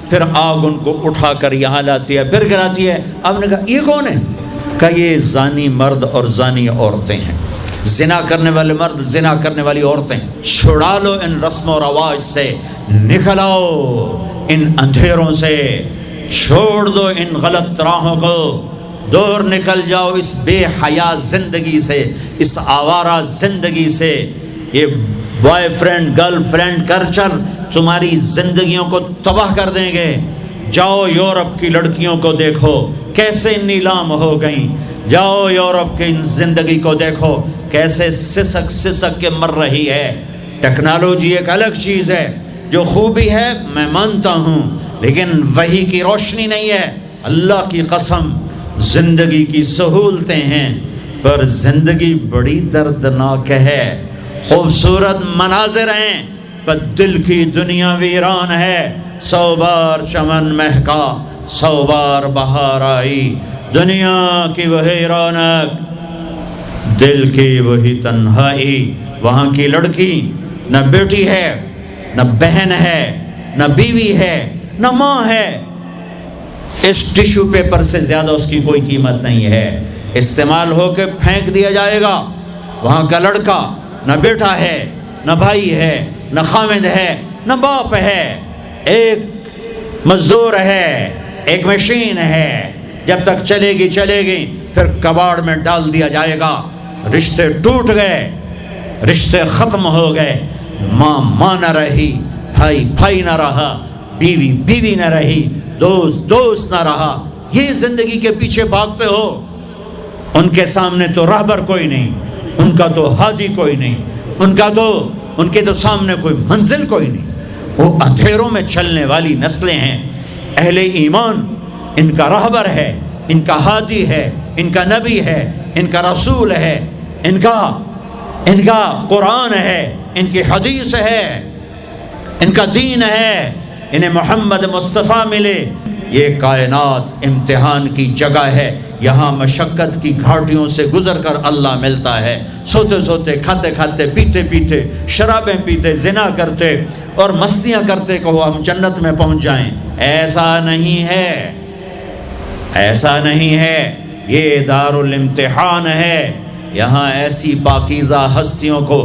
پھر آگ ان کو اٹھا کر یہاں لاتی ہے، پھر گراتی ہے۔ آپ نے کہا یہ کون ہے؟ کہا یہ زانی مرد اور زانی عورتیں ہیں، زنا کرنے والے مرد، زنا کرنے والی عورتیں۔ چھڑا لو ان رسم و رواج سے، نکل آؤ ان اندھیروں سے، چھوڑ دو ان غلط راہوں کو، دور نکل جاؤ اس بے حیا زندگی سے، اس آوارہ زندگی سے۔ یہ boy friend girl friend culture تمہاری زندگیوں کو تباہ کر دیں گے۔ جاؤ یورپ کی لڑکیوں کو دیکھو کیسے نیلام ہو گئیں، جاؤ یورپ کی زندگی کو دیکھو کیسے سسک سسک کے مر رہی ہے۔ ٹیکنالوجی ایک الگ چیز ہے، جو خوبی ہے میں مانتا ہوں، لیکن وحی کی روشنی نہیں ہے۔ اللہ کی قسم زندگی کی سہولتیں ہیں، پر زندگی بڑی دردناک ہے۔ خوبصورت مناظر ہیں پر دل کی دنیا ویران ہے۔ 100 بار چمن مہکا، 100 بار بہار آئی، دنیا کی وہی رونق، دل کی وہی تنہائی۔ وہاں کی لڑکی نہ بیٹی ہے، نہ بہن ہے، نہ بیوی ہے، نہ ماں ہے۔ اس ٹیشو پیپر سے زیادہ اس کی کوئی قیمت نہیں ہے، استعمال ہو کے پھینک دیا جائے گا۔ وہاں کا لڑکا نہ بیٹا ہے، نہ بھائی ہے، نہ خامد ہے، نہ باپ ہے، ایک مزدور ہے، ایک مشین ہے، جب تک چلے گی چلے گی، پھر کباڑ میں ڈال دیا جائے گا۔ رشتے ٹوٹ گئے، رشتے ختم ہو گئے، ماں ماں نہ رہی، بھائی بھائی نہ رہا، بیوی بیوی نہ رہی، دوست دوست نہ رہا۔ یہ زندگی کے پیچھے بھاگتے ہو، ان کے سامنے تو راہبر کوئی نہیں، ان کا تو ہادی کوئی نہیں، ان کے تو سامنے کوئی منزل کوئی نہیں۔ وہ اندھیروں میں چلنے والی نسلیں ہیں۔ اہل ایمان ان کا راہبر ہے، ان کا ہادی ہے، ان کا نبی ہے، ان کا رسول ہے، ان کا قرآن ہے، ان کی حدیث ہے، ان کا دین ہے، انہیں محمد مصطفیٰ ملے۔ یہ کائنات امتحان کی جگہ ہے، یہاں مشقت کی گھاٹیوں سے گزر کر اللہ ملتا ہے۔ سوتے سوتے، کھاتے کھاتے، پیتے پیتے، شرابیں پیتے، زنا کرتے اور مستیاں کرتے کہو ہم جنت میں پہنچ جائیں، ایسا نہیں ہے، ایسا نہیں ہے۔ یہ دار الامتحان ہے، یہاں ایسی پاکیزہ ہستیوں کو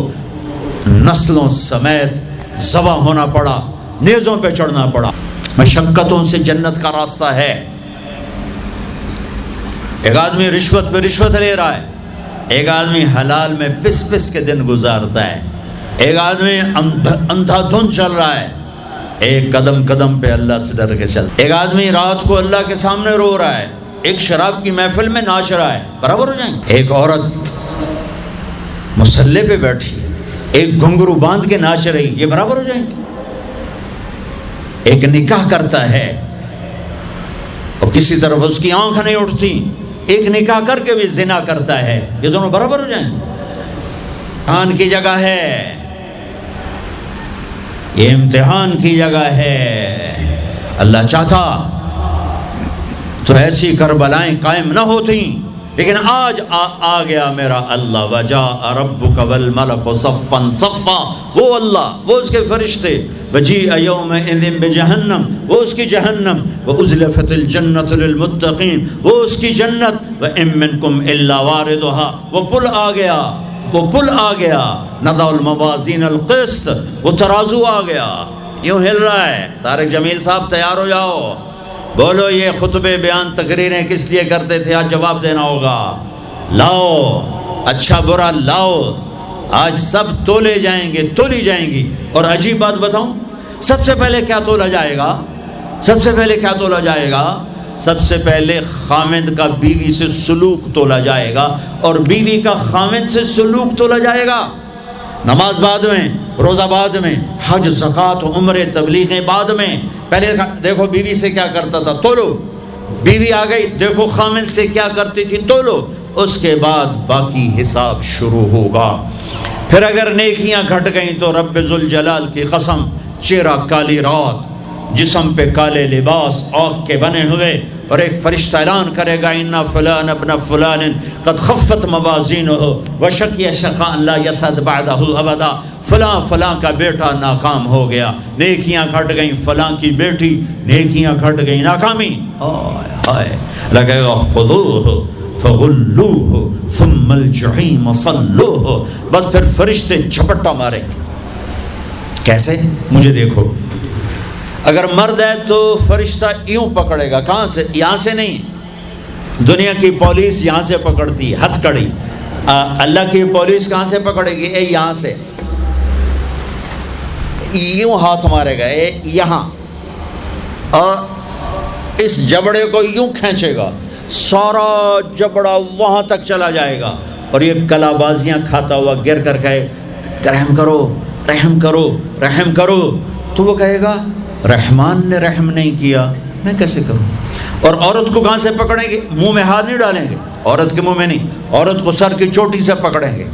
نسلوں سمیت ذبح ہونا پڑا، نیزوں پہ چڑھنا پڑا۔ مشقتوں سے جنت کا راستہ ہے۔ ایک آدمی رشوت پہ رشوت لے رہا ہے، ایک آدمی حلال میں پس پس کے دن گزارتا ہے، ایک آدمی اندھا دھند چل رہا ہے، ایک قدم قدم پہ اللہ سے ڈر کے چل، ایک آدمی رات کو اللہ کے سامنے رو رہا ہے، ایک شراب کی محفل میں ناچ رہا ہے، برابر ہو جائیں گے؟ ایک عورت مصلی پہ بیٹھی، ایک گھنگرو باندھ کے ناچ رہی، یہ برابر ہو جائیں گے؟ ایک نکاح کرتا ہے اور کسی طرف اس کی آنکھ نہیں اٹھتی، ایک نکاح کر کے بھی زنا کرتا ہے، یہ دونوں برابر ہو جائیں؟ امتحان کی جگہ ہے، یہ امتحان کی جگہ ہے۔ اللہ چاہتا تو ایسی کربلائیں قائم نہ ہوتی، لیکن آج آ گیا میرا اللہ۔ وجاء ربک والملک صفا صفا، وہ اللہ، وہ اس کے فرشتے، وجیء یومئذ بجہنم، وہ اس کی جہنم، وازلفت الجنۃ للمتقین، وہ اس کی جنت، وان منکم الا واردها، وہ پل آ گیا، وہ پل آ گیا، نضع الموازین القسط، وہ ترازو آ گیا، یوں ہل رہا ہے۔ طارق جمیل صاحب تیار ہو جاؤ، بولو یہ خطبے بیان تقریریں کس لیے کرتے تھے، آج جواب دینا ہوگا۔ لاؤ اچھا برا لاؤ، آج سب تولے جائیں گے، تولی جائیں گی۔ اور عجیب بات بتاؤں، سب سے پہلے کیا تولا جائے گا؟ سب سے پہلے کیا تولا جائے گا؟ سب سے پہلے خامد کا بیوی سے سلوک تولا جائے گا، اور بیوی کا خامد سے سلوک تولا جائے گا۔ نماز بعد میں، روزہ بعد میں، حج زکوٰۃ عمرے تبلیغیں بعد میں۔ پہلے دیکھو بیوی سے کیا کرتا تھا، تولو، بیوی آ گئی، دیکھو خامد سے کیا کرتی تھی، تولو، اس کے بعد باقی حساب شروع ہوگا۔ پھر اگر نیکیاں گھٹ گئیں تو رب ذوالجلال کی قسم، چہرہ کالی رات، جسم پہ کالے لباس آگ کے بنے ہوئے، اور ایک فرشتہ اعلان کرے گا ان فلان ابن فلان قد خفت موازینہ وشقی شقاء لا یسعد بعدہ ابدا۔ فلاں فلاں کا بیٹا ناکام ہو گیا، نیکیاں گھٹ گئیں، فلاں کی بیٹی نیکیاں گھٹ گئیں، ناکامی، ہائے ہائے، لگے گا خذوہ فغلوہ ثم الجحیم صلوہ، بس پھر فرشتے جھپٹا ماریں گے۔ کیسے؟ مجھے دیکھو، اگر مرد ہے تو فرشتہ یوں پکڑے گا، کہاں سے؟ یہاں سے نہیں، دنیا کی پولیس یہاں سے پکڑتی ہے، ہتھ کڑی، اللہ کی پولیس کہاں سے پکڑے گی؟ اے یہاں سے، یوں ہاتھ مارے گا، اے یہاں، اور اس جبڑے کو یوں کھینچے گا، سارا جبڑا وہاں تک چلا جائے گا، اور یہ کلا بازیاں کھاتا ہوا گر کر کہے رحم کرو رحم کرو رحم کرو، تو وہ کہے گا رحمان نے رحم نہیں کیا، میں کیسے کروں؟ اور عورت کو کہاں سے پکڑیں گے؟ منہ میں ہاتھ نہیں ڈالیں گے، عورت کے منہ میں نہیں، عورت کو سر کی چوٹی سے پکڑیں گے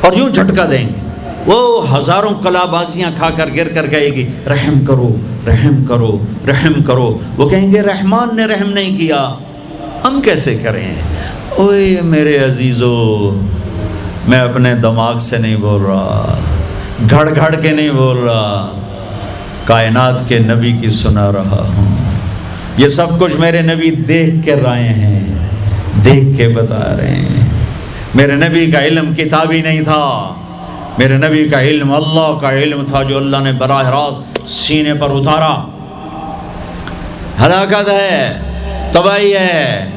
اور یوں جھٹکا دیں گے، وہ ہزاروں کلا بازیاں کھا کر گر کر کہے گی رحم کرو رحم کرو رحم کرو، وہ کہیں گے رحمان نے رحم نہیں کیا، ہم کیسے کریں؟ اوئے میرے عزیزو، میں اپنے دماغ سے نہیں بول رہا، گھڑ گھڑ کے نہیں بول رہا، کائنات کے نبی کی سنا رہا ہوں، یہ سب کچھ میرے نبی دیکھ کے رائے ہیں، دیکھ کے بتا رہے ہیں۔ میرے نبی کا علم کتابی نہیں تھا، میرے نبی کا علم اللہ کا علم تھا، جو اللہ نے براہ راست سینے پر اتارا۔ ہلاکت ہے، تباہی ہے،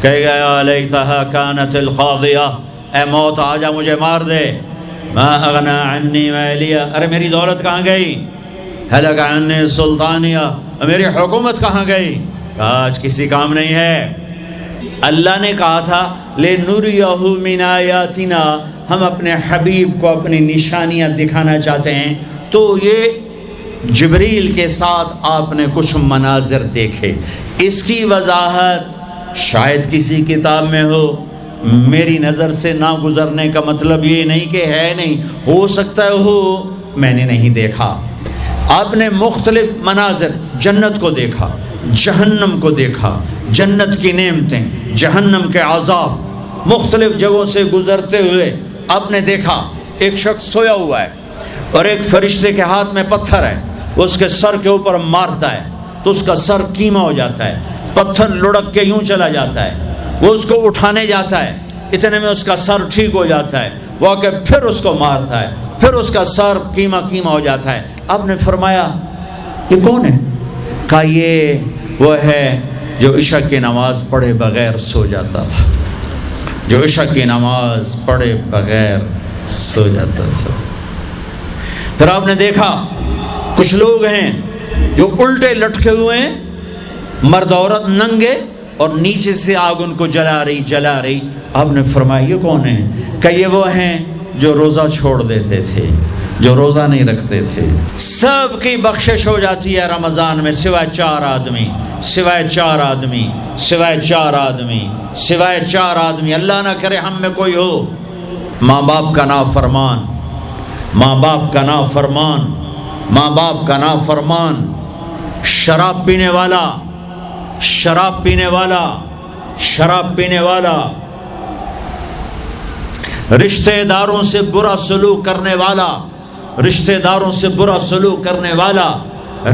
کہے گا یا لیتہا کانت القاضیہ، اے موت آجا مجھے مار دے، ما اغنا عنی مالیہ، ارے میری دولت کہاں گئی؟ ہلک عنی سلطانیہ، میری حکومت کہاں گئی؟ آج کسی کام نہیں ہے۔ اللہ نے کہا تھا لِنُرِيَهُ مِنْ آیَاتِنَا، ہم اپنے حبیب کو اپنی نشانیاں دکھانا چاہتے ہیں، تو یہ جبریل کے ساتھ آپ نے کچھ مناظر دیکھے، اس کی وضاحت شاید کسی کتاب میں ہو، میری نظر سے نہ گزرنے کا مطلب یہ نہیں کہ ہے نہیں، ہو سکتا ہے ہو، میں نے نہیں دیکھا۔ آپ نے مختلف مناظر، جنت کو دیکھا، جہنم کو دیکھا، جنت کی نعمتیں، جہنم کے عذاب، مختلف جگہوں سے گزرتے ہوئے آپ نے دیکھا ایک شخص سویا ہوا ہے اور ایک فرشتے کے ہاتھ میں پتھر ہے، وہ اس کے سر کے اوپر مارتا ہے تو اس کا سر کیما ہو جاتا ہے، پتھر لڑک کے یوں چلا جاتا ہے، وہ اس کو اٹھانے جاتا ہے، اتنے میں اس کا سر ٹھیک ہو جاتا ہے، وہ آ کے پھر اس کو مارتا ہے، پھر اس کا سر کیما کیما ہو جاتا ہے۔ آپ نے فرمایا یہ کون ہے؟ کہا یہ وہ ہے جو عشاء کی نماز پڑھے بغیر سو جاتا تھا، جو عشاء کی نماز پڑھے بغیر سو جاتا تھا۔ پھر آپ نے دیکھا کچھ لوگ ہیں جو الٹے لٹکے ہوئے ہیں، مرد عورت ننگے، اور نیچے سے آگ ان کو جلا رہی۔ آپ نے فرمایا یہ کون ہے؟ کہ یہ وہ ہیں جو روزہ چھوڑ دیتے تھے، جو روزہ نہیں رکھتے تھے۔ سب کی بخشش ہو جاتی ہے رمضان میں، سوائے چار آدمی، سوائے چار آدمی، سوائے چار آدمی، سوائے چار آدمی، اللہ نہ کرے ہم میں کوئی ہو۔ ماں باپ کا نافرمان، ماں باپ کا نافرمان، ماں باپ کا نافرمان، شراب پینے والا، شراب پینے والا، شراب پینے والا، رشتہ داروں سے برا سلوک کرنے والا، رشتہ داروں سے برا سلوک کرنے والا،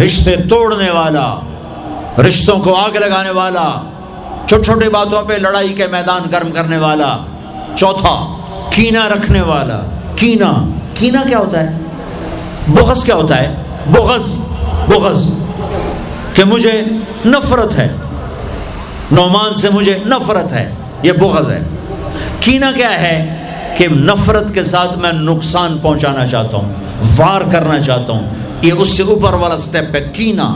رشتے توڑنے والا، رشتوں کو آگ لگانے والا، چھوٹی چھوٹی باتوں پہ لڑائی کے میدان گرم کرنے والا۔ چوتھا، کینہ رکھنے والا۔ کینہ، کینہ کیا ہوتا ہے؟ بغض کیا ہوتا ہے؟ بغض، بغض کہ مجھے نفرت ہے، نعمان سے مجھے نفرت ہے، یہ بغض ہے۔ کینہ کیا ہے؟ کہ نفرت کے ساتھ میں نقصان پہنچانا چاہتا ہوں، وار کرنا چاہتا ہوں، یہ اس سے اوپر والا سٹیپ ہے کینہ۔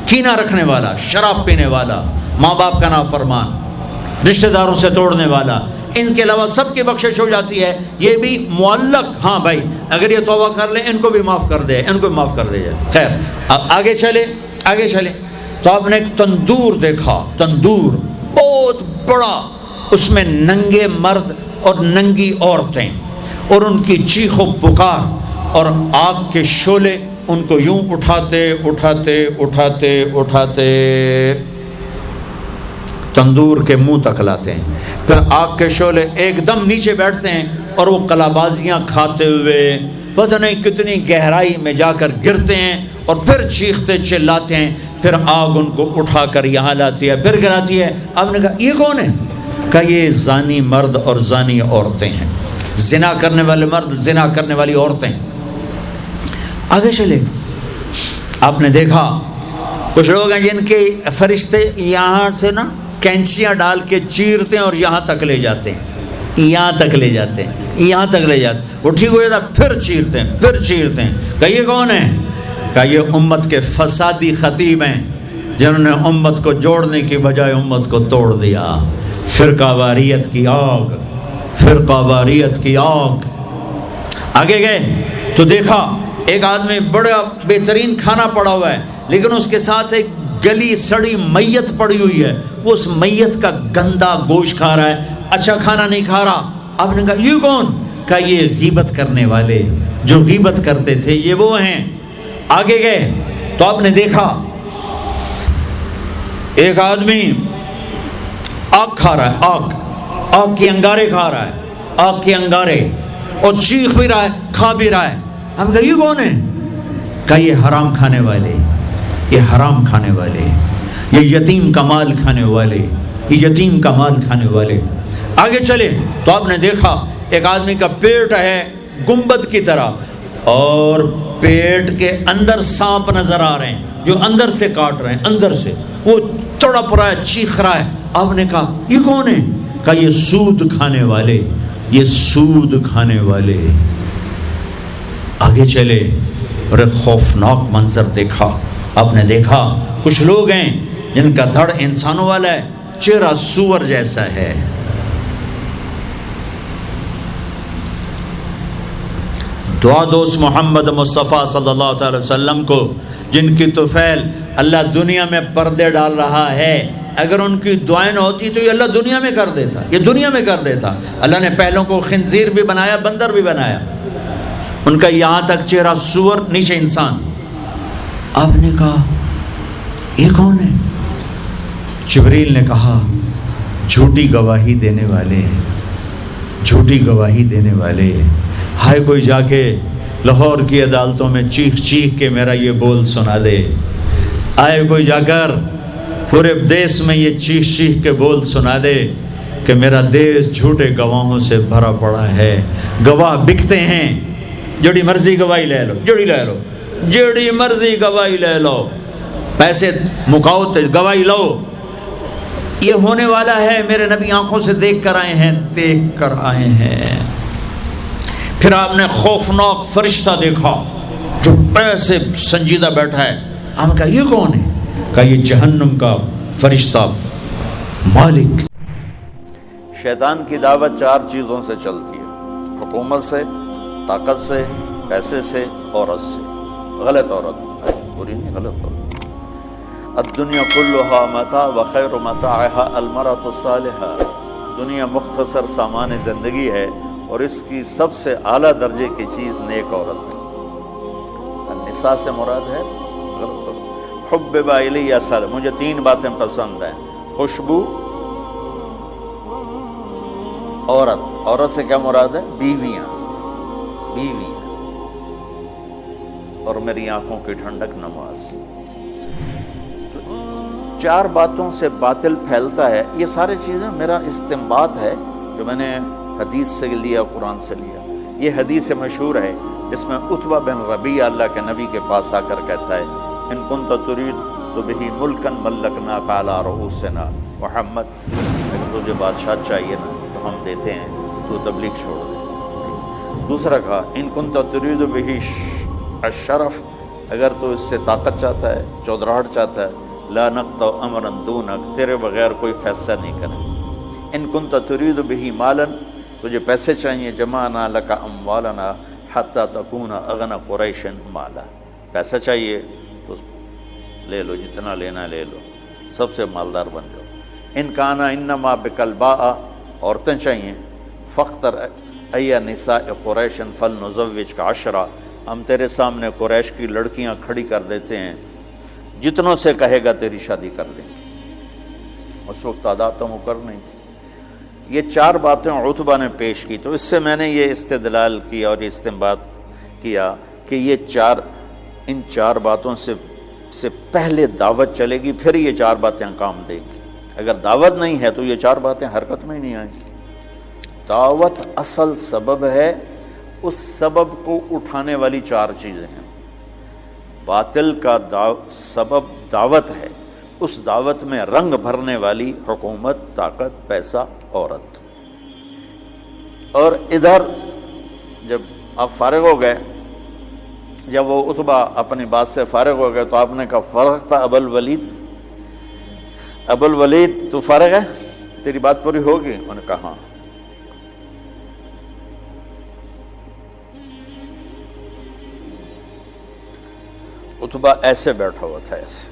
کینہ رکھنے والا، شراب پینے والا، ماں باپ کا نافرمان، رشتہ داروں سے توڑنے والا، ان کے علاوہ سب کی بخشش ہو جاتی ہے۔ یہ بھی معلق، ہاں بھائی اگر یہ توبہ کر لیں ان کو بھی معاف کر دے، ان کو بھی معاف کر دے جائے۔ خیر اب آگے چلے، آگے چلے تو آپ نے ایک تندور دیکھا، تندور بہت بڑا، اس میں ننگے مرد اور ننگی عورتیں، اور ان کی چیخ و پکار، اور آگ کے شعلے ان کو یوں اٹھاتے اٹھاتے اٹھاتے اٹھاتے تندور کے منہ تک لاتے ہیں۔ پھر آگ کے شعلے ایک دم نیچے بیٹھتے ہیں اور وہ قلابازیاں کھاتے ہوئے پتہ نہیں کتنی گہرائی میں جا کر گرتے ہیں اور پھر چیختے چلاتے ہیں، پھر آگ ان کو اٹھا کر یہاں لاتی ہے، پھر گراتی ہے۔ آپ نے کہا یہ کون ہے؟ کہا یہ زانی مرد اور زانی عورتیں ہیں، زنا کرنے والے مرد، زنا کرنے والی عورتیں۔ آگے چلے، آپ نے دیکھا کچھ لوگ ہیں جن کے فرشتے یہاں سے نا کینچیاں ڈال کے چیرتے ہیں اور یہاں تک لے جاتے ہیں، یہاں تک لے جاتے ہیں، یہاں تک لے جاتے ہیں، وہ ٹھیک ہو جاتا پھر چیرتے ہیں، پھر چیرتے ہیں۔ کہ یہ کون ہے؟ کہ یہ امت کے فسادی خطیب ہیں جنہوں نے امت کو جوڑنے کی بجائے امت کو توڑ دیا۔ فرقہ واریت کی آگ، فرقہ واریت کی آگ۔ آگے گئے تو دیکھا ایک آدمی بڑا بہترین کھانا پڑا ہوا ہے، لیکن اس کے ساتھ ایک گلی سڑی میت پڑی ہوئی ہے، وہ اس میت کا گندا گوشت کھا رہا ہے، اچھا کھانا نہیں کھا رہا۔ آپ نے کہا یہ کون؟ کہا یہ غیبت کرنے والے، جو غیبت کرتے تھے یہ وہ ہیں۔ آگے گئے تو آپ نے دیکھا ایک آدمی آگ کھا رہا ہے، آگ کے انگارے کھا رہا ہے، آگ کے انگارے، اور چیخ بھی رہا ہے، کھا بھی رہا ہے۔ ہم کہا یہ کون ہے؟ کہا یہ حرام کھانے والے، یہ حرام کھانے والے، یہ یتیم کا مال کھانے والے، یہ یتیم کا مال کھانے والے۔ آگے چلے تو آپ نے دیکھا ایک آدمی کا پیٹ ہے گنبد کی طرح، اور پیٹ کے اندر سانپ نظر آ رہے ہیں جو اندر سے کاٹ رہے ہیں، اندر سے وہ تڑپ رہا ہے، چیخ رہا ہے۔ آپ نے کہا یہ کون ہے؟ کہا یہ سود کھانے والے، یہ سود کھانے والے۔ آگے چلے اور ایک خوفناک منظر دیکھا۔ آپ نے دیکھا کچھ لوگ ہیں جن کا دھڑ انسانوں والا ہے، چہرہ سور جیسا ہے۔ دعا دوست محمد مصطفیٰ صلی اللہ تعالی وسلم کو، جن کی طفیل اللہ دنیا میں پردے ڈال رہا ہے، اگر ان کی دعائیں نہ ہوتی تو یہ اللہ دنیا میں کر دیتا، یہ دنیا میں کر دیتا۔ اللہ نے پہلوں کو خنزیر بھی بنایا، بندر بھی بنایا، ان کا یہاں تک چہرہ سور، نیچے انسان۔ آپ نے کہا یہ کون ہے؟ جبریل نے کہا جھوٹی گواہی دینے والے، جھوٹی گواہی دینے والے۔ ہائے کوئی جا کے لاہور کی عدالتوں میں چیخ چیخ کے میرا یہ بول سنا دے، آئے کوئی جا کر پورے دیس میں یہ چیخ چیخ کے بول سنا دے کہ میرا دیس جھوٹے گواہوں سے بھرا پڑا ہے، گواہ بکتے ہیں، جڑی مرضی گواہی لے لو، جڑی مرضی گواہی لے لو، پیسے مکاؤ تو گواہی لو۔ یہ ہونے والا ہے، میرے نبی آنکھوں سے دیکھ کر آئے ہیں، دیکھ کر آئے ہیں۔ پھر آپ نے خوفناک فرشتہ دیکھا جو ایسے سنجیدہ بیٹھا ہے۔ ہم کہا یہ کون ہے؟ کہا یہ جہنم کا فرشتہ مالک۔ شیطان کی دعوت چار چیزوں سے چلتی ہے: حکومت سے، طاقت سے، پیسے سے، عورت سے۔ غلط عورت، پوری نہیں، غلط عورت۔ الدنیا کلها متاع وخیر متاعها المرأة الصالحة۔ دنیا مختصر سامان زندگی ہے اور اس کی سب سے اعلیٰ درجے کی چیز نیک عورت ہے۔ النساء سے مراد ہے غلط عورت۔ حبب الی صالح، مجھے تین باتیں پسند ہیں: خوشبو، عورت سے کیا مراد ہے؟ بیویاں، اور میری آنکھوں کی ٹھنڈک نماز۔ چار باتوں سے باطل پھیلتا ہے۔ یہ ساری چیزیں میرا استنباط ہے جو میں نے حدیث سے لیا، قرآن سے لیا۔ یہ حدیث مشہور ہے جس میں عتبہ بن ربیعہ اللہ کے نبی کے پاس آ کر کہتا ہے: ان کنت ترید تو بہ ملکن ملکناک علی رؤوسنا محمد، اگر تجھے بادشاہ چاہیے نا تو ہم دیتے ہیں، تو تبلیغ چھوڑ دے۔ دوسرا کہا: ان کنت ترید بہ الشرف، اگر تو اس سے طاقت چاہتا ہے، چودراہٹ چاہتا ہے، لا نقطع امرا دونک، تیرے بغیر کوئی فیصلہ نہیں کریں۔ ان کنت ترید بہ مالا، تجھے پیسے چاہیے، جمعنا لک اموالنا حتی تکون اغنى قریش مالا، پیسہ چاہیے تو لے لو، جتنا لینا لے لو، سب سے مالدار بن جاؤ۔ ان کانا انما بکلباء، عورتیں چاہیے، فاختر ای نساء قریش فلنزوجک عشرہ، ہم تیرے سامنے قریش کی لڑکیاں کھڑی کر دیتے ہیں، جتنوں سے کہے گا تیری شادی کر دیں گے۔ اس وقت تعداد تو مقرر نہیں تھی۔ یہ چار باتیں عتبہ نے پیش کی، تو اس سے میں نے یہ استدلال کیا اور یہ استنباط کیا کہ ان چار باتوں سے پہلے دعوت چلے گی، پھر یہ چار باتیں کام دیں گی۔ اگر دعوت نہیں ہے تو یہ چار باتیں حرکت میں ہی نہیں آئیں گی۔ دعوت اصل سبب ہے، اس سبب کو اٹھانے والی چار چیزیں ہیں۔ باطل کا سبب دعوت ہے، اس دعوت میں رنگ بھرنے والی حکومت، طاقت، پیسہ، عورت۔ اور ادھر جب آپ فارغ ہو گئے، جب وہ عتبہ اپنی بات سے فارغ ہو گئے تو آپ نے کہا فرغ تھا ابو الولید تو فارغ ہے، تیری بات پوری ہوگی؟ انہوں نے کہا ہاں۔ عتبہ ایسے بیٹھا ہوا تھا، ایسے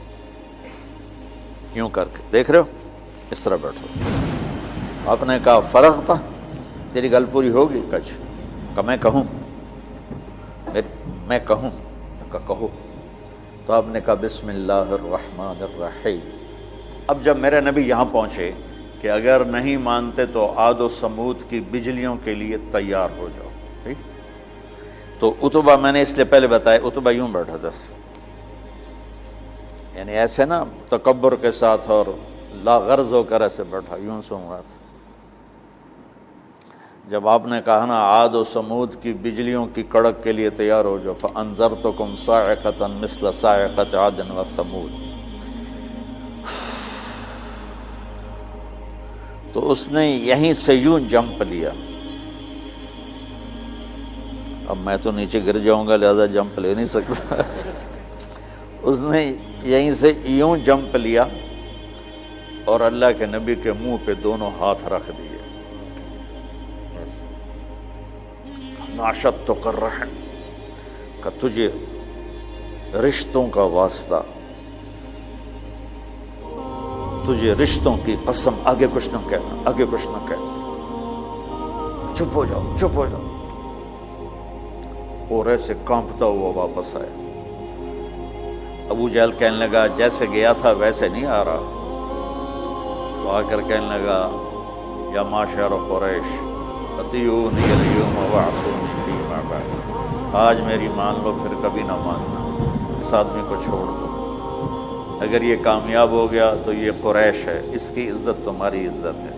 یوں کر کے، دیکھ رہے ہو، اس طرح بیٹھا ہوا۔ آپ نے کہا فرغ تھا، تیری گل پوری ہوگی؟ کہ میں کہوں؟ میں کہوں؟ کہو۔ تو آپ نے کہا بسم اللہ الرحمن الرحیم۔ اب جب میرے نبی یہاں پہنچے کہ اگر نہیں مانتے تو عاد و سمود کی بجلیوں کے لیے تیار ہو جاؤ، ٹھیک؟ تو عتبہ، میں نے اس لیے پہلے بتایا، عتبہ یوں بیٹھا تھا، یعنی ایسے نا تکبر کے ساتھ اور لا غرض ہو کر ایسے بیٹھا، یوں سن رہا تھا۔ جب آپ نے کہا نا عاد و سمود کی بجلیوں کی کڑک کے لیے تیار ہو جاؤ، فَأَنذَرْتُكُمْ صَاعِقَةً مِثْلَ صَاعِقَةِ عَادٍ وَثَمُودَ، تو اس نے یہیں سے یوں جمپ لیا۔ اب میں تو نیچے گر جاؤں گا لہذا جمپ لے نہیں سکتا۔ اس نے یہیں سے یوں جمپ لیا اور اللہ کے نبی کے منہ پہ دونوں ہاتھ رکھ دیے۔ ناشدتک الرحم، کہ تجھے رشتوں کا واسطہ، تجھے رشتوں کی قسم، آگے کچھ نہ کہنا، آگے کچھ نہ کہنا، چپ ہو جاؤ، چپ ہو جاؤ۔ اور ایسے کانپتا ہوا واپس آیا۔ ابو جہل کہنے لگا جیسے گیا تھا ویسے نہیں آ رہا، تو آ کر کہنے لگا یا معشر قریش اطیعونی الیوم وعصونی فیما بعد، آج میری مان لو پھر کبھی نہ ماننا، اس آدمی کو چھوڑ دو۔ اگر یہ کامیاب ہو گیا تو یہ قریش ہے، اس کی عزت تمہاری عزت ہے،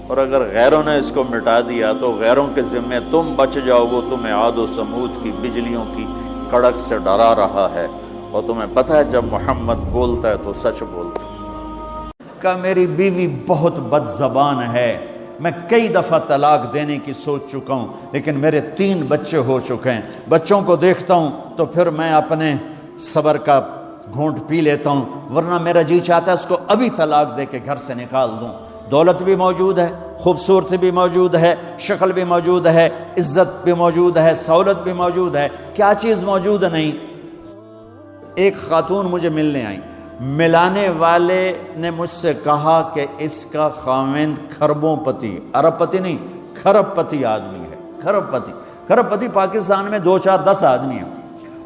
اور اگر غیروں نے اس کو مٹا دیا تو غیروں کے ذمے تم بچ جاؤ، وہ تمہیں عاد و سمود کی بجلیوں کی کڑک سے ڈرا رہا ہے، اور تمہیں پتہ ہے جب محمد بولتا ہے تو سچ بولتا ہے۔ کہ میری بیوی بہت بد زبان ہے، میں کئی دفعہ طلاق دینے کی سوچ چکا ہوں، لیکن میرے 3 بچے ہو چکے ہیں، بچوں کو دیکھتا ہوں تو پھر میں اپنے صبر کا گھونٹ پی لیتا ہوں، ورنہ میرا جی چاہتا ہے اس کو ابھی طلاق دے کے گھر سے نکال دوں۔ دولت بھی موجود ہے، خوبصورتی بھی موجود ہے، شکل بھی موجود ہے، عزت بھی موجود ہے، سہولت بھی موجود ہے، کیا چیز موجود نہیں؟ ایک خاتون مجھے ملنے آئی، ملانے والے نے مجھ سے کہا کہ اس کا خاوند کھربوں پتی، ارب پتی نہیں، کھرب پتی آدمی ہے۔ کھرب پتی پاکستان میں 2 4 10 آدمی ہیں۔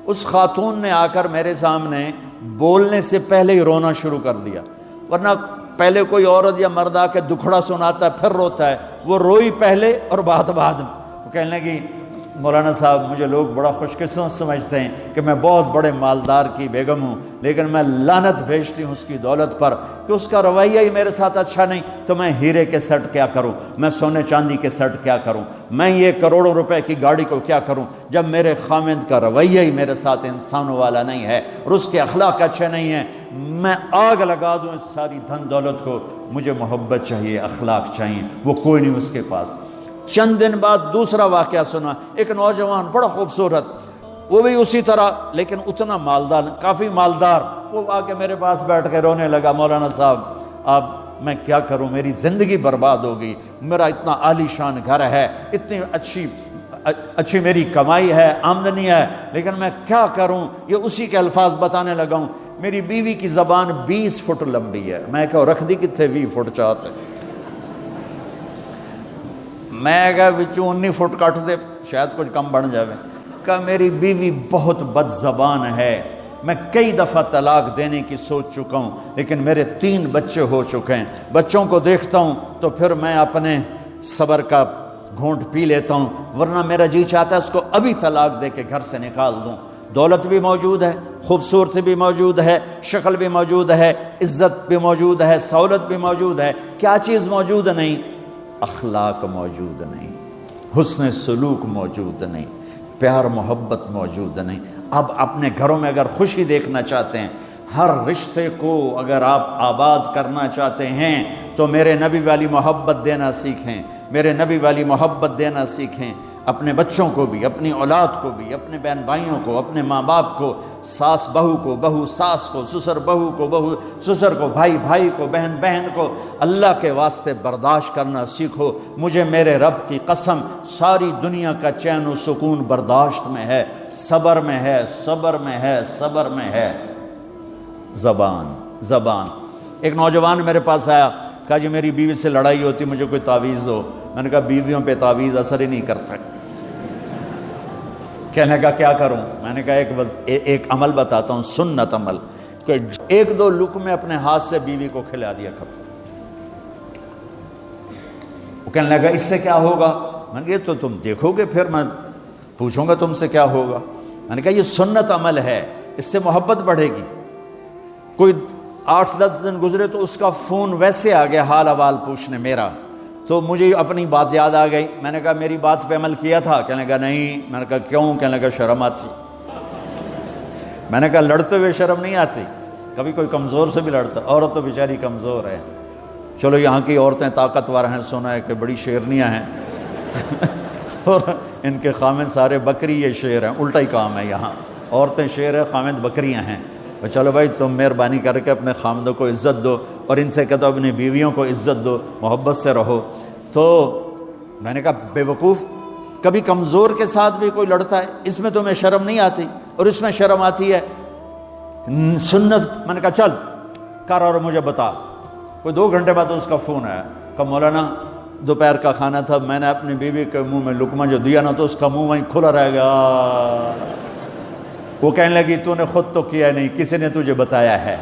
اس خاتون نے آ کر میرے سامنے بولنے سے پہلے ہی رونا شروع کر دیا، ورنہ پہلے کوئی عورت یا مرد آ کے دکھڑا سناتا ہے پھر روتا ہے، وہ روئی پہلے اور بات بعد میں۔ وہ کہنے لگی مولانا صاحب مجھے لوگ بڑا خوش قسمت سمجھتے ہیں کہ میں بہت بڑے مالدار کی بیگم ہوں، لیکن میں لعنت بھیجتی ہوں اس کی دولت پر کہ اس کا رویہ ہی میرے ساتھ اچھا نہیں، تو میں ہیرے کے سیٹ کیا کروں، میں سونے چاندی کے سیٹ کیا کروں، میں یہ کروڑوں روپے کی گاڑی کو کیا کروں، جب میرے خاوند کا رویہ ہی میرے ساتھ انسانوں والا نہیں ہے اور اس کے اخلاق اچھے نہیں ہیں، میں آگ لگا دوں اس ساری دھن دولت کو، مجھے محبت چاہیے، اخلاق چاہیے، وہ کوئی نہیں اس کے پاس۔ چند دن بعد دوسرا واقعہ سنا، ایک نوجوان بڑا خوبصورت، وہ بھی اسی طرح لیکن اتنا مالدار، کافی مالدار، وہ آ کے میرے پاس بیٹھ کے رونے لگا، مولانا صاحب اب میں کیا کروں، میری زندگی برباد ہو گئی، میرا اتنا عالی شان گھر ہے، اتنی اچھی میری کمائی ہے، آمدنی ہے، لیکن میں کیا کروں۔ یہ اسی کے الفاظ بتانے لگا ہوں، میری بیوی کی زبان 20 فٹ لمبی ہے، میں کہا رکھ دی کتنے 20 فٹ چاہتے، میں کہا بچوں 19 فٹ کٹ دے شاید کچھ کم بن جاوے۔ کہ میری بیوی بہت بد زبان ہے، میں کئی دفعہ طلاق دینے کی سوچ چکا ہوں، لیکن میرے 3 بچے ہو چکے ہیں، بچوں کو دیکھتا ہوں تو پھر میں اپنے صبر کا گھونٹ پی لیتا ہوں، ورنہ میرا جی چاہتا ہے اس کو ابھی طلاق دے کے گھر سے نکال دوں۔ دولت بھی موجود ہے، خوبصورتی بھی موجود ہے، شکل بھی موجود ہے، عزت بھی موجود ہے، سہولت بھی موجود ہے، کیا چیز موجود نہیں؟ اخلاق موجود نہیں، حسن سلوک موجود نہیں، پیار محبت موجود نہیں۔ اب اپنے گھروں میں اگر خوشی دیکھنا چاہتے ہیں، ہر رشتے کو اگر آپ آباد کرنا چاہتے ہیں تو میرے نبی والی محبت دینا سیکھیں، میرے نبی والی محبت دینا سیکھیں، اپنے بچوں کو بھی، اپنی اولاد کو بھی، اپنے بہن بھائیوں کو، اپنے ماں باپ کو، ساس بہو کو، بہو ساس کو، سسر بہو کو، بہو سسر کو، بھائی بھائی کو، بہن بہن کو، اللہ کے واسطے برداشت کرنا سیکھو۔ مجھے میرے رب کی قسم ساری دنیا کا چین و سکون برداشت میں ہے، صبر میں ہے، صبر میں ہے، صبر میں ہے۔ زبان۔ ایک نوجوان میرے پاس آیا، کہا جی میری بیوی سے لڑائی ہوتی، مجھے کوئی تعویذ دو۔ میں نے کہا بیویوں پہ تعویذ اثر ہی نہیں کرتا۔ کہنے کا کیا کروں؟ میں نے کہا ایک عمل بتاتا ہوں، سنت عمل، کہ ایک دو لقمے اپنے ہاتھ سے بیوی کو کھلا دیا کر۔ وہ کہنے لگا اس سے کیا ہوگا؟ میں نے کہا تو تم دیکھو گے، پھر میں پوچھوں گا تم سے کیا ہوگا۔ میں نے کہا یہ سنت عمل ہے، اس سے محبت بڑھے گی۔ کوئی 8-10 دن گزرے تو اس کا فون ویسے آ گیا حال احوال پوچھنے میرا، تو مجھے اپنی بات یاد آ گئی۔ میں نے کہا میری بات پہ عمل کیا تھا؟ کہنے لگا نہیں۔ میں نے کہا کیوں؟ کہنے لگا شرم آتی۔ میں نے کہا لڑتے ہوئے شرم نہیں آتی؟ کبھی کوئی کمزور سے بھی لڑتا، عورت تو بیچاری کمزور ہے۔ چلو یہاں کی عورتیں طاقتور ہیں، سنا ہے کہ بڑی شیرنیاں ہیں اور ان کے خامد سارے بکری، یہ شیر ہیں، الٹا ہی کام ہے یہاں، عورتیں شیر ہیں، خامد بکریاں ہیں۔ چلو بھائی تم مہربانی کر کے اپنے خامدوں کو عزت دو، اور ان سے کہتا اپنی بیویوں کو عزت دو، محبت سے رہو۔ تو میں نے کہا بے وقوف، کبھی کمزور کے ساتھ بھی کوئی لڑتا ہے، اس میں تمہیں شرم نہیں آتی؟ اور اس میں شرم آتی ہے سنت۔ میں نے کہا چل کر اور مجھے بتا۔ کوئی 2 گھنٹے بعد اس کا فون آیا، کہا مولانا دوپہر کا کھانا تھا، میں نے اپنی بیوی کے منہ میں لقمہ جو دیا نا تو اس کا منہ وہیں کھلا رہ گیا۔ وہ کہنے لگی تو نے خود تو کیا نہیں، کسی نے تجھے بتایا ہے؟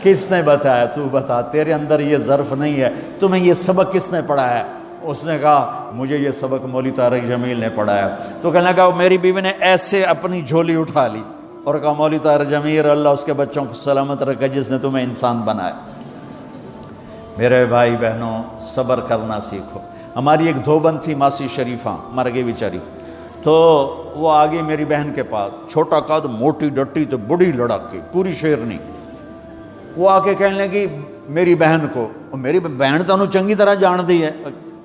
کس نے بتایا؟ تو بتا، تیرے اندر یہ ظرف نہیں ہے، تمہیں یہ سبق کس نے پڑھایا ہے؟ اس نے کہا مجھے یہ سبق مولوی طارق جمیل نے پڑھایا۔ تو کہنے لگا میری بیوی نے ایسے اپنی جھولی اٹھا لی اور کہا مولوی طارق جمیل اللہ اس کے بچوں کو سلامت رکھے جس نے تمہیں انسان بنایا۔ میرے بھائی بہنوں صبر کرنا سیکھو۔ ہماری ایک دھوبن تھی ماسی شریفہ، مر گئی بیچاری، تو وہ آگئی میری بہن کے پاس، چھوٹا قد، موٹی ڈٹی تو بڑی لڑکی، پوری شیرنی۔ وہ آ کے کہنے لگی میری بہن کو، اور میری بہن تو انہوں چنگی طرح جان دی ہے،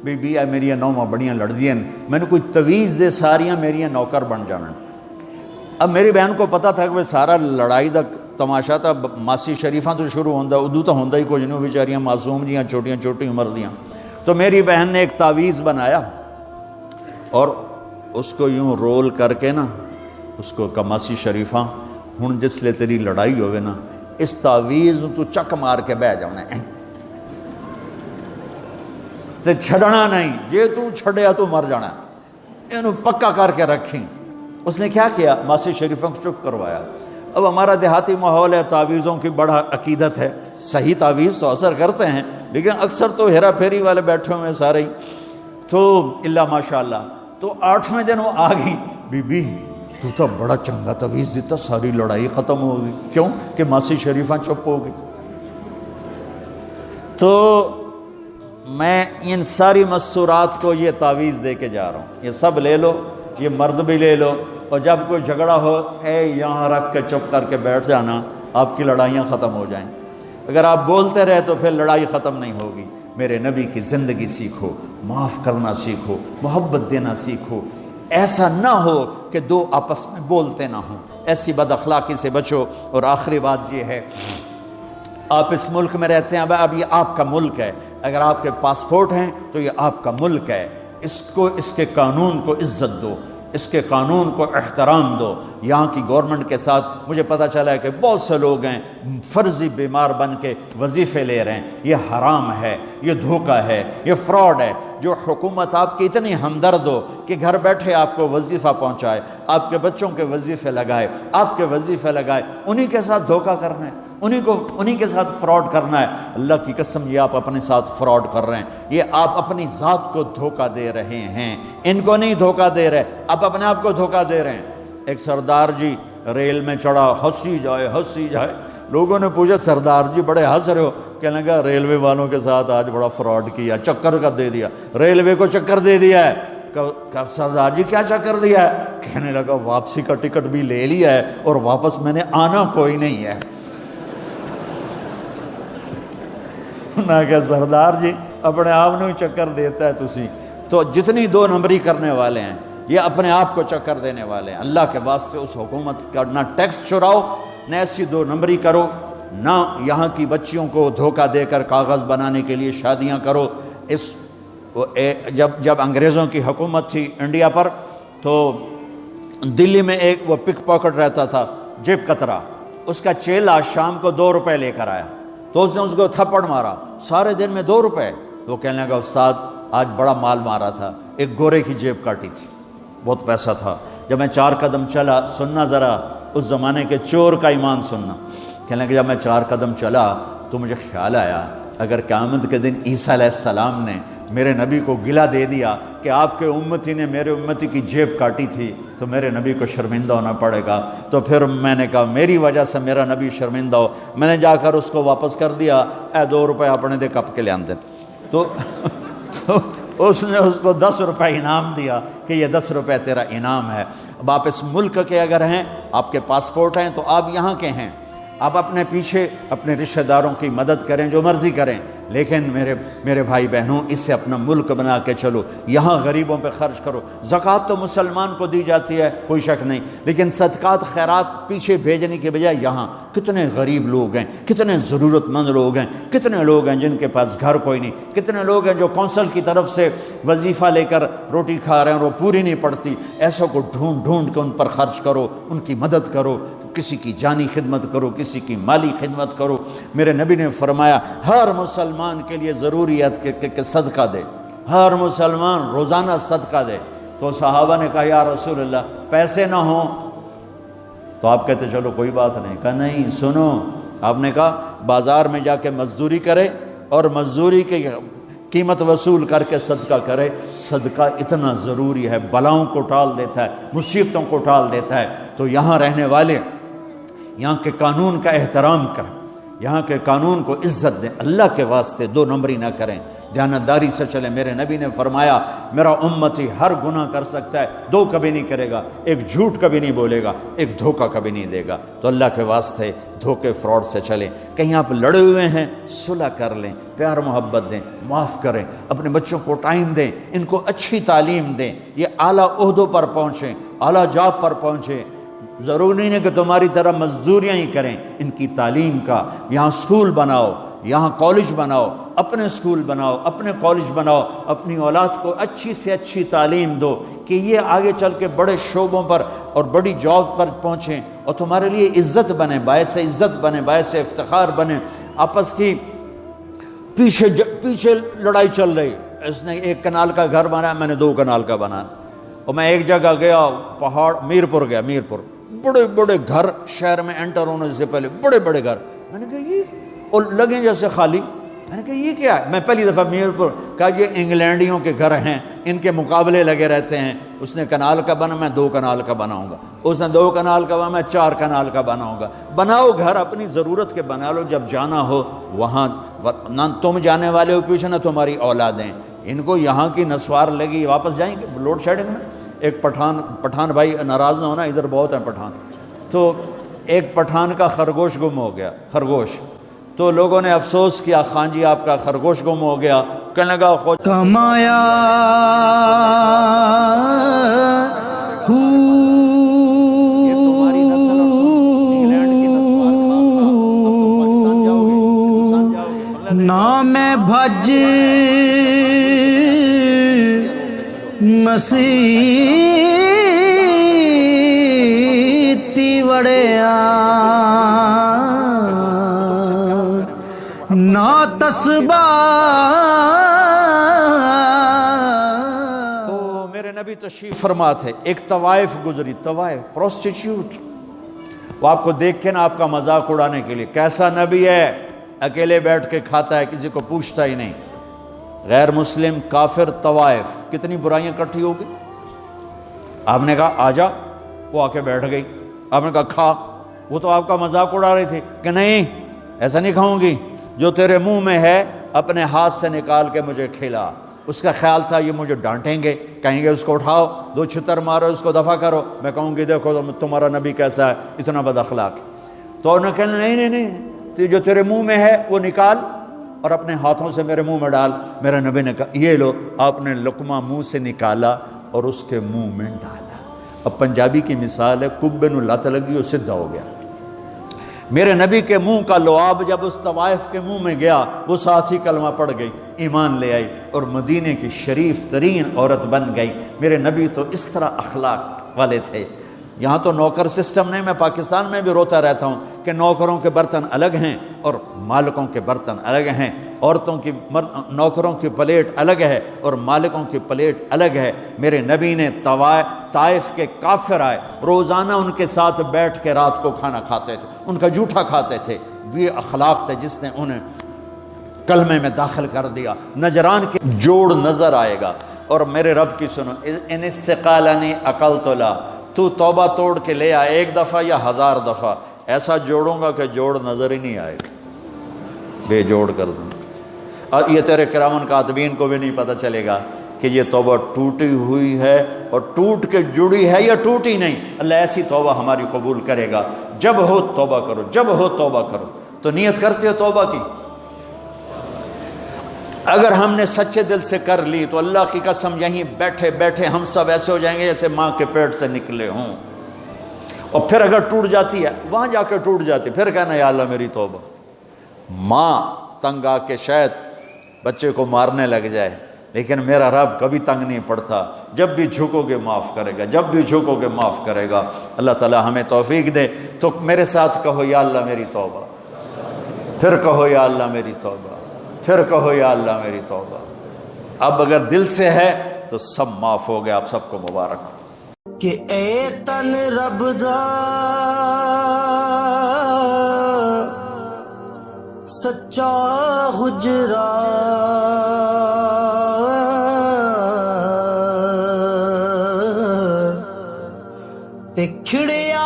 بی بی میری نوواں بڑیاں لڑ دی ہیں، میں نے کوئی تویز دے ساریاں میری نوکر بن جانا۔ اب میری بہن کو پتا تھا کہ وہ سارا لڑائی دا تماشا تھا، ماسی شریفاں تو شروع ہوندہ، ادو تو ہوندہ ہی کچھ نہیں، بیچاریاں معصوم جیاں چھوٹیاں چھوٹی عمر دیاں۔ تو میری بہن نے ایک تعویذ بنایا اور اس کو یوں رول کر کے نا اس کو کہا ماسی شریفہ ہن جس لے تیری لڑائی ہوئے نا اس تعویذ تو چک مار کے بہ جانا ہے تے چھڑنا نہیں، جے تو چھڑیا تو مر جانا، انہوں پکا کر کے رکھیں۔ اس نے کیا کیا؟ ماسی شریفوں کو چپ کروایا۔ اب ہمارا دیہاتی ماحول ہے، تعویذوں کی بڑا عقیدت ہے، صحیح تعویذ تو اثر کرتے ہیں لیکن اکثر تو ہیرا پھیری والے بیٹھے ہوئے سارے ہی، تو اللہ ماشاءاللہ۔ تو 8ویں دن وہ آ گئی، بی بی تو تو بڑا چنگا تعویذ دیتا، ساری لڑائی ختم ہو گئی۔ کیوں کہ ماسی شریفہ چپ ہو گئی۔ تو میں ان ساری مستورات کو یہ تعویذ دے کے جا رہا ہوں، یہ سب لے لو، یہ مرد بھی لے لو، اور جب کوئی جھگڑا ہو اے یہاں رکھ کے چپ کر کے بیٹھ جانا، آپ کی لڑائیاں ختم ہو جائیں۔ اگر آپ بولتے رہے تو پھر لڑائی ختم نہیں ہوگی۔ میرے نبی کی زندگی سیکھو، معاف کرنا سیکھو، محبت دینا سیکھو، ایسا نہ ہو کہ دو آپس میں بولتے نہ ہوں، ایسی بد اخلاقی سے بچو۔ اور آخری بات یہ ہے، آپ اس ملک میں رہتے ہیں، اب یہ آپ کا ملک ہے، اگر آپ کے پاسپورٹ ہیں تو یہ آپ کا ملک ہے، اس کو، اس کے قانون کو عزت دو، اس کے قانون کو احترام دو۔ یہاں کی گورنمنٹ کے ساتھ مجھے پتہ چلا ہے کہ بہت سے لوگ ہیں فرضی بیمار بن کے وظیفے لے رہے ہیں، یہ حرام ہے، یہ دھوکہ ہے، یہ فراڈ ہے۔ جو حکومت آپ کی اتنی ہمدرد ہو کہ گھر بیٹھے آپ کو وظیفہ پہنچائے، آپ کے بچوں کے وظیفے لگائے، آپ کے وظیفے لگائے، انہی کے ساتھ دھوکہ کرنا ہے، انہی کے ساتھ فراڈ کرنا ہے۔ اللہ کی قسم یہ آپ اپنے ساتھ فراڈ کر رہے ہیں، یہ آپ اپنی ذات کو دھوکہ دے رہے ہیں، ان کو نہیں دھوکہ دے رہے، آپ اپنے آپ کو دھوکہ دے رہے ہیں۔ ایک سردار جی ریل میں چڑھا، ہنسی جائے، لوگوں نے پوچھا سردار جی بڑے ہنس رہے ہو؟ کہنے لگا ریلوے والوں کے ساتھ آج بڑا فراڈ کیا، چکر کا دے دیا، ریلوے کو چکر دے دیا ہے۔ کہ سردار جی کیا چکر دیا ہے؟ کہنے لگا واپسی کا ٹکٹ بھی لے لیا ہے اور واپس میں نے آنا کوئی نہیں ہے۔ میں کہ سردار جی اپنے آپ نے چکر دیتا ہے تسی تو جتنی دو نمبری کرنے والے ہیں یہ اپنے آپ کو چکر دینے والے ہیں۔ اللہ کے واسطے اس حکومت کا نہ ٹیکس چراؤ، نہ ایسی دو نمبری کرو، نہ یہاں کی بچیوں کو دھوکہ دے کر کاغذ بنانے کے لیے شادیاں کرو۔ جب انگریزوں کی حکومت تھی انڈیا پر تو دلی میں ایک وہ پک پاکٹ رہتا تھا جیب کترا، اس کا چیلا شام کو 2 روپے لے کر آیا تو اس نے اس کو تھپڑ مارا، سارے دن میں 2 روپے۔ تو کہنے لگا استاد آج بڑا مال مارا تھا، ایک گورے کی جیب کاٹی تھی، بہت پیسہ تھا۔ جب میں 4 قدم چلا، سننا ذرا اس زمانے کے چور کا ایمان سننا، کہنے لگا جب میں 4 قدم چلا تو مجھے خیال آیا اگر قیامت کے دن عیسیٰ علیہ السلام نے میرے نبی کو گلہ دے دیا کہ آپ کے امتی نے میرے امتی کی جیب کاٹی تھی تو میرے نبی کو شرمندہ ہونا پڑے گا۔ تو پھر میں نے کہا میری وجہ سے میرا نبی شرمندہ ہو، میں نے جا کر اس کو واپس کر دیا، 2 روپے اپنے دے کپ کے لے آندے۔ تو اس نے اس کو 10 روپے انعام دیا کہ یہ 10 روپے تیرا انعام ہے۔ اب آپ اس ملک کے اگر ہیں، آپ کے پاسپورٹ ہیں تو آپ یہاں کے ہیں، آپ اپنے پیچھے اپنے رشتہ داروں کی مدد کریں، جو مرضی کریں، لیکن میرے بھائی بہنوں اس سے اپنا ملک بنا کے چلو، یہاں غریبوں پہ خرچ کرو۔ زکوٰۃ تو مسلمان کو دی جاتی ہے کوئی شک نہیں، لیکن صدقات خیرات پیچھے بھیجنے کے بجائے یہاں کتنے غریب لوگ ہیں، کتنے ضرورت مند لوگ ہیں، کتنے لوگ ہیں جن کے پاس گھر کوئی نہیں، کتنے لوگ ہیں جو کونسل کی طرف سے وظیفہ لے کر روٹی کھا رہے ہیں اور وہ پوری نہیں پڑتی، ایسوں کو ڈھونڈ کے ان پر خرچ کرو، ان کی مدد کرو، کسی کی جانی خدمت کرو، کسی کی مالی خدمت کرو۔ میرے نبی نے فرمایا ہر مسلمان کے لیے ضروری ہے کہ صدقہ دے، ہر مسلمان روزانہ صدقہ دے۔ تو صحابہ نے کہا یا رسول اللہ پیسے نہ ہوں تو آپ کہتے چلو کوئی بات نہیں۔ کہا نہیں سنو، آپ نے کہا بازار میں جا کے مزدوری کرے اور مزدوری کی قیمت وصول کر کے صدقہ کرے، صدقہ اتنا ضروری ہے، بلاؤں کو ٹال دیتا ہے، مصیبتوں کو ٹال دیتا ہے۔ تو یہاں رہنے والے یہاں کے قانون کا احترام کریں، یہاں کے قانون کو عزت دیں، اللہ کے واسطے 2 نمبری نہ کریں، دیانتداری سے چلیں۔ میرے نبی نے فرمایا میرا امتی ہر گناہ کر سکتا ہے، 2 کبھی نہیں کرے گا، ایک جھوٹ کبھی نہیں بولے گا، ایک دھوکہ کبھی نہیں دے گا۔ تو اللہ کے واسطے دھوکے فراڈ سے چلیں۔ کہیں آپ لڑے ہوئے ہیں صلح کر لیں، پیار محبت دیں، معاف کریں، اپنے بچوں کو ٹائم دیں، ان کو اچھی تعلیم دیں، یہ اعلیٰ عہدوں پر پہنچیں، اعلیٰ جاب پر پہنچیں۔ ضرور نہیں ہے کہ تمہاری طرح مزدوریاں ہی کریں، ان کی تعلیم کا یہاں سکول بناؤ، یہاں کالج بناؤ، اپنے سکول بناؤ، اپنے کالج بناؤ، اپنی اولاد کو اچھی سے اچھی تعلیم دو کہ یہ آگے چل کے بڑے شعبوں پر اور بڑی جاب پر پہنچیں اور تمہارے لیے عزت بنے، باعث عزت بنے، باعث افتخار بنے۔ آپس کی پیچھے لڑائی چل رہی، اس نے 1 کنال کا گھر بنایا، میں نے 2 کنال کا بنایا، اور میں ایک جگہ گیا پہاڑ میرپور گیا، میرپور بڑے بڑے گھر شہر میں انٹر ہونے سے پہلے بڑے بڑے گھر، میں نے کہا یہ اور لگیں جیسے خالی، میں نے کہا یہ کیا ہے؟ میں پہلی دفعہ میرپور کہا یہ انگلینڈیوں کے گھر ہیں، ان کے مقابلے لگے رہتے ہیں، اس نے کنال کا بنا میں 2 کنال کا بناؤں گا، اس نے 2 کنال کا بنا میں 4 کنال کا بناؤں گا۔ بناؤ گھر اپنی ضرورت کے بنا لو، جب جانا ہو وہاں نہ تم جانے والے ہو پیچھے، نہ تمہاری اولادیں، ان کو یہاں کی نسوار لگی واپس جائیں گے لوڈ شیڈنگ میں۔ ایک پٹھان بھائی ناراض نہ ہونا، ادھر بہت ہیں پٹھان، تو ایک پٹھان کا خرگوش گم ہو گیا، خرگوش، تو لوگوں نے افسوس کیا خان جی آپ کا خرگوش گم ہو گیا، کہنے لگا کمایا یہ تمہاری نسل انگلینڈ کی نسوار کھا کھا، اب تم پاکستان جاؤ گے، ہندوستان جاؤ گے، نا میں بھج مسیتی وڑیا نا تسبا نبی تشریف فرما تھے، ایک طوائف گزری، طوائف پروسٹیٹیوٹ، وہ آپ کو دیکھ کے نا آپ کا مذاق اڑانے کے لیے، کیسا نبی ہے، اکیلے بیٹھ کے کھاتا ہے، کسی کو پوچھتا ہی نہیں، غیر مسلم کافر طوائف، کتنی برائیاں اکٹھی ہو گئی۔ آپ نے کہا آ جا، وہ آ کے بیٹھ گئی، آپ نے کہا کھا، وہ تو آپ کا مذاق اڑا رہی تھی کہ نہیں ایسا نہیں کھاؤں گی، جو تیرے منہ میں ہے اپنے ہاتھ سے نکال کے مجھے کھلا۔ اس کا خیال تھا یہ مجھے ڈانٹیں گے، کہیں گے اس کو اٹھاؤ، دو چھتر مارو، اس کو دفع کرو، میں کہوں گی دیکھو تمہارا نبی کیسا ہے، اتنا بد اخلاق۔ تو انہوں نے کہا نہیں، جو تیرے منہ میں ہے وہ نکال اور اپنے ہاتھوں سے میرے منہ میں ڈال۔ میرے نبی نے کہا یہ لو، آپ نے لقمہ منہ سے نکالا اور اس کے منہ میں ڈالا۔ اب پنجابی کی مثال ہے، کبے نو لت لگی اور سدھا ہو گیا۔ میرے نبی کے منہ کا لعاب جب اس طوائف کے منہ میں گیا، وہ ساتھ ہی کلمہ پڑھ گئی، ایمان لے آئی اور مدینے کی شریف ترین عورت بن گئی۔ میرے نبی تو اس طرح اخلاق والے تھے۔ یہاں تو نوکر سسٹم نہیں، میں پاکستان میں بھی روتا رہتا ہوں کہ نوکروں کے برتن الگ ہیں اور مالکوں کے برتن الگ ہیں، عورتوں کی نوکروں کی پلیٹ الگ ہے اور مالکوں کی پلیٹ الگ ہے۔ میرے نبی نے طائف کے کافر آئے، روزانہ ان کے ساتھ بیٹھ کے رات کو کھانا کھاتے تھے، ان کا جھوٹا کھاتے تھے۔ یہ اخلاق تھے جس نے انہیں کلمے میں داخل کر دیا۔ نجران کے جوڑ نظر آئے گا، اور میرے رب کی سنو، ان استقالنی عقلت لا، تو توبہ توڑ کے لے آئے، ایک دفعہ یا 1000 دفعہ، ایسا جوڑوں گا کہ جوڑ نظر ہی نہیں آئے گا، بے جوڑ کر دوں۔ اور یہ تیرے کرامن کاتبین کو بھی نہیں پتہ چلے گا کہ یہ توبہ ٹوٹی ہوئی ہے اور ٹوٹ کے جڑی ہے یا ٹوٹی نہیں۔ اللہ ایسی توبہ ہماری قبول کرے گا۔ جب ہو توبہ کرو، جب ہو توبہ کرو۔ تو نیت کرتے ہو توبہ کی؟ اگر ہم نے سچے دل سے کر لی تو اللہ کی قسم یہیں بیٹھے بیٹھے ہم سب ایسے ہو جائیں گے جیسے ماں کے پیٹ سے نکلے ہوں۔ اور پھر اگر ٹوٹ جاتی ہے، وہاں جا کے ٹوٹ جاتی، پھر کہنا یا اللہ میری توبہ۔ ماں تنگ آ کے شاید بچے کو مارنے لگ جائے، لیکن میرا رب کبھی تنگ نہیں پڑتا، جب بھی جھکو گے معاف کرے گا، جب بھی جھکو گے معاف کرے گا۔ اللہ تعالی ہمیں توفیق دے۔ تو میرے ساتھ کہو یا اللہ میری توبہ، پھر کہو یا اللہ میری توبہ، پھر کہو یا اللہ میری توبہ۔ اب اگر دل سے ہے تو سب معاف ہو گیا۔ آپ سب کو مبارک ہو کہ اے تن رب دا سچا حجرا، تے کھڑیا